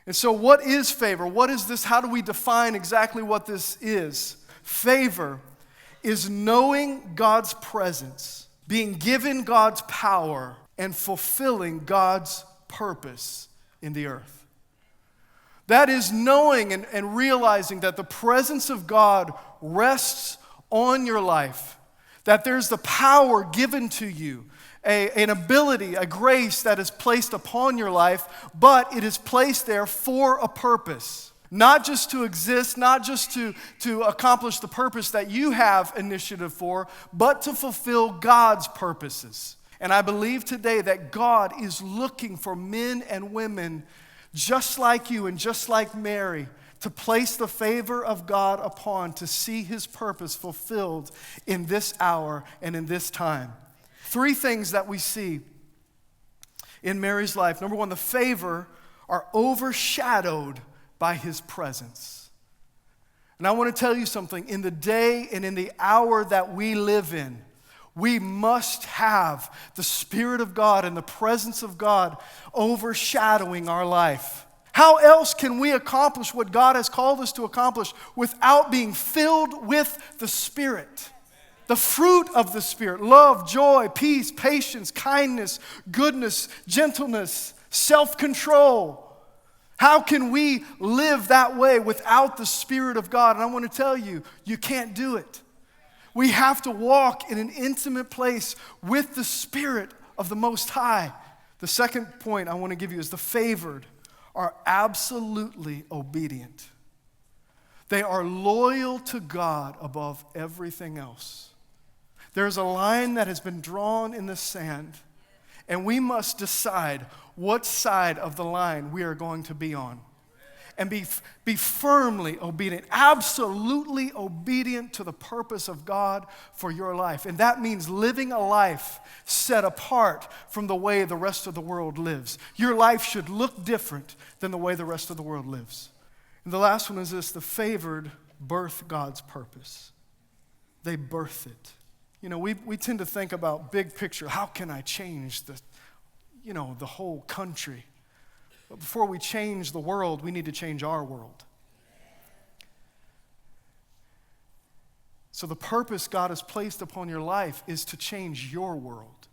And so what is favor? What is this? How do we define exactly what this is? Favor is knowing God's presence, being given God's power, and fulfilling God's purpose in the earth. That is knowing and realizing that the presence of God rests on your life, that there's the power given to you, an ability, a grace that is placed upon your life, but it is placed there for a purpose. Not just to exist, not just to accomplish the purpose that you have initiative for, but to fulfill God's purposes. And I believe today that God is looking for men and women just like you and just like Mary to place the favor of God upon, to see his purpose fulfilled in this hour and in this time. 3 things that we see in Mary's life. Number 1, the favor are overshadowed by his presence. And I want to tell you something. In the day and in the hour that we live in, we must have the Spirit of God and the presence of God overshadowing our life. How else can we accomplish what God has called us to accomplish without being filled with the Spirit? The fruit of the Spirit: love, joy, peace, patience, kindness, goodness, gentleness, self-control. How can we live that way without the Spirit of God? And I want to tell you, you can't do it. We have to walk in an intimate place with the Spirit of the Most High. The second point I want to give you is the favored are absolutely obedient. They are loyal to God above everything else. There's a line that has been drawn in the sand, and we must decide what side of the line we are going to be on. And be firmly obedient, absolutely obedient to the purpose of God for your life. And that means living a life set apart from the way the rest of the world lives. Your life should look different than the way the rest of the world lives. And the last one is this: the favored birth God's purpose. They birth it. You know, we tend to think about big picture. How can I change the whole country? But before we change the world, we need to change our world. So the purpose God has placed upon your life is to change your world.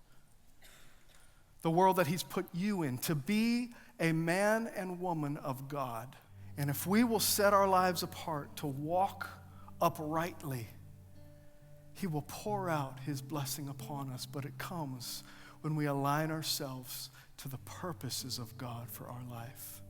The world that he's put you in, to be a man and woman of God. And if we will set our lives apart to walk uprightly, he will pour out his blessing upon us. But it comes when we align ourselves to the purposes of God for our life.